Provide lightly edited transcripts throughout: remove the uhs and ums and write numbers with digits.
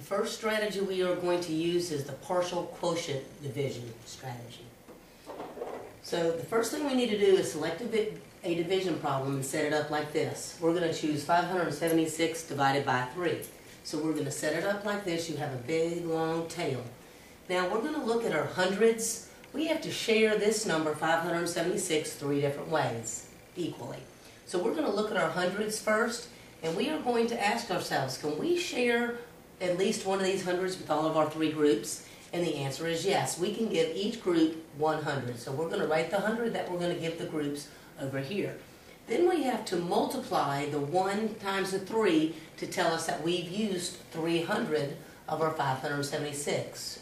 first strategy we are going to use is the partial quotient division strategy. So the first thing we need to do is select a division problem and set it up like this. We're going to choose 576 divided by 3. So we're going to set it up like this. You have a big long tail. Now we're going to look at our hundreds. We have to share this number 576 three different ways equally. So we're going to look at our hundreds first, and we are going to ask ourselves, can we share at least one of these hundreds with all of our three groups? And the answer is yes. We can give each group 100. So we're going to write the 100 that we're going to give the groups over here. Then we have to multiply the 1 times the 3 to tell us that we've used 300 of our 576.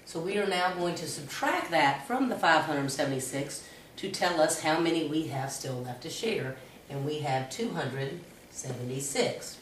So we are now going to subtract that from the 576 to tell us how many we have still left to share. And we have 276.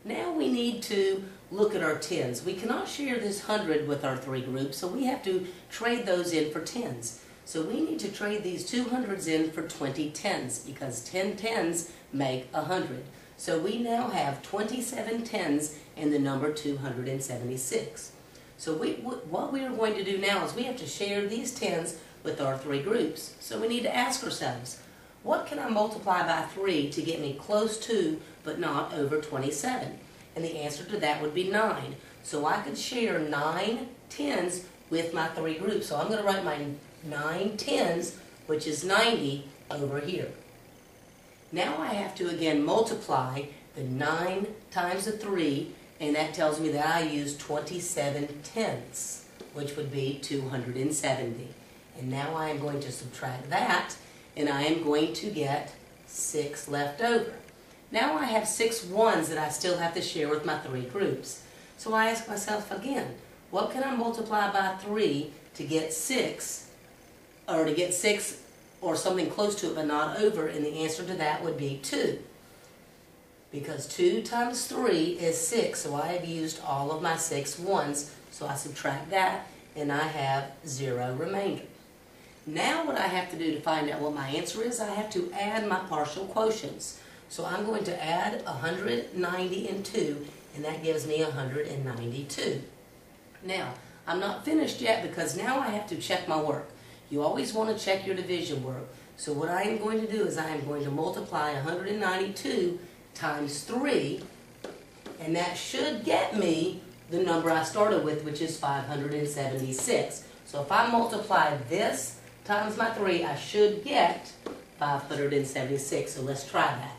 Now we need to look at our tens. We cannot share this 100 with our three groups, so we have to trade those in for tens. So we need to trade these 200s in for 20 tens, because 10 tens make 100. So we now have 27 tens and the number 276. So what we are going to do now is we have to share these tens with our three groups. So we need to ask ourselves, what can I multiply by 3 to get me close to, but not over 27? And the answer to that would be 9. So I could share 9 tens with my three groups. So I'm going to write my 9 tens, which is 90, over here. Now I have to again multiply the 9 times the 3, and that tells me that I used 27 tenths, which would be 270. And now I am going to subtract that, and I am going to get 6 left over. Now I have 6 ones that I still have to share with my three groups. So I ask myself again, what can I multiply by 3 to get 6, or to get 6 or something close to it but not over? And the answer to that would be 2. Because 2 times 3 is 6, so I have used all of my 6 ones. So I subtract that, and I have 0 remainder. Now what I have to do to find out what my answer is, I have to add my partial quotients. So I'm going to add 190 and 2, and that gives me 192. Now, I'm not finished yet, because now I have to check my work. You always want to check your division work. So what I am going to do is I am going to multiply 192 times 3, and that should get me the number I started with, which is 576. So if I multiply this times my 3, I should get 576. So let's try that.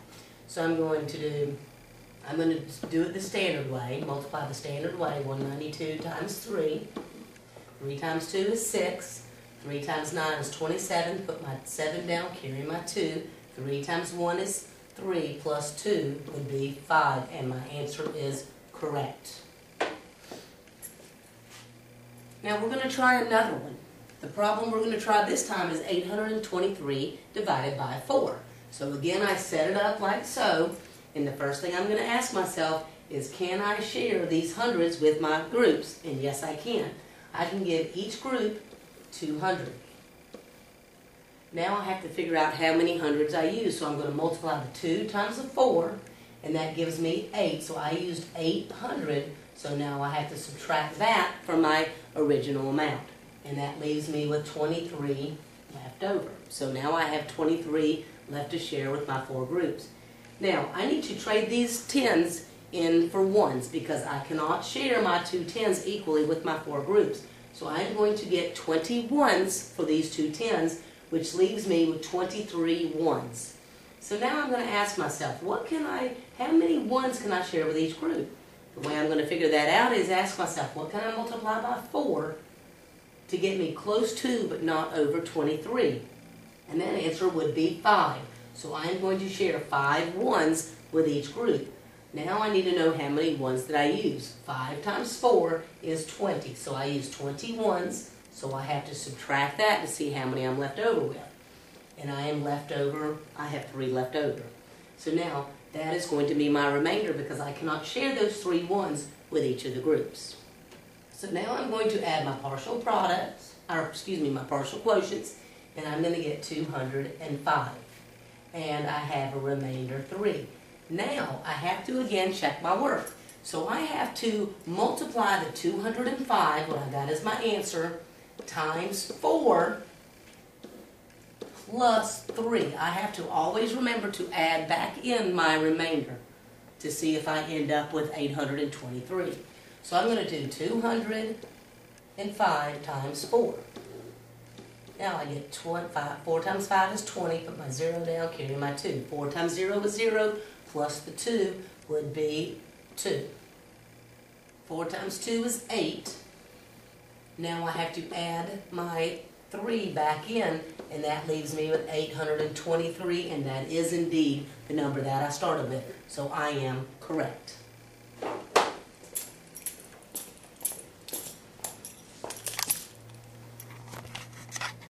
So I'm going to do it the standard way, multiply the standard way, 192 times 3. 3 times 2 is 6. 3 times 9 is 27. Put my 7 down, carry my 2. 3 times 1 is 3, plus 2 would be 5, and my answer is correct. Now we're going to try another one. The problem we're going to try this time is 823 divided by 4. So again, I set it up like so, and the first thing I'm going to ask myself is, can I share these hundreds with my groups? And yes, I can. I can give each group 200. Now I have to figure out how many hundreds I use, so I'm going to multiply the 2 times the 4, and that gives me 8. So I used 800, so now I have to subtract that from my original amount. And that leaves me with 23 left over. So now I have 23 left to share with my 4 groups. Now, I need to trade these tens in for ones, because I cannot share my 2 tens equally with my 4 groups. So I'm going to get 20 ones for these 2 tens, which leaves me with 23 ones. So now I'm going to ask myself, how many ones can I share with each group? The way I'm going to figure that out is ask myself, what can I multiply by 4 to get me close to but not over 23? And that answer would be 5. So I'm going to share 5 ones with each group. Now I need to know how many ones did I use. 5 times 4 is 20. So I used 20 ones. So I have to subtract that to see how many I'm left over with. And I am left over, I have 3 left over. So now that is going to be my remainder, because I cannot share those 3 ones with each of the groups. So now I'm going to add my partial products, my partial quotients, and I'm going to get 205. And I have a remainder 3. Now I have to again check my work. So I have to multiply the 205, what I got as my answer, times 4 plus 3. I have to always remember to add back in my remainder to see if I end up with 823. So I'm going to do 205 times 4. Now I get 4 times 5 is 20, put my 0 down, carry my 2. 4 times 0 is 0, plus the 2 would be 2. 4 times 2 is 8. Now I have to add my 3 back in, and that leaves me with 823, and that is indeed the number that I started with. So I am correct.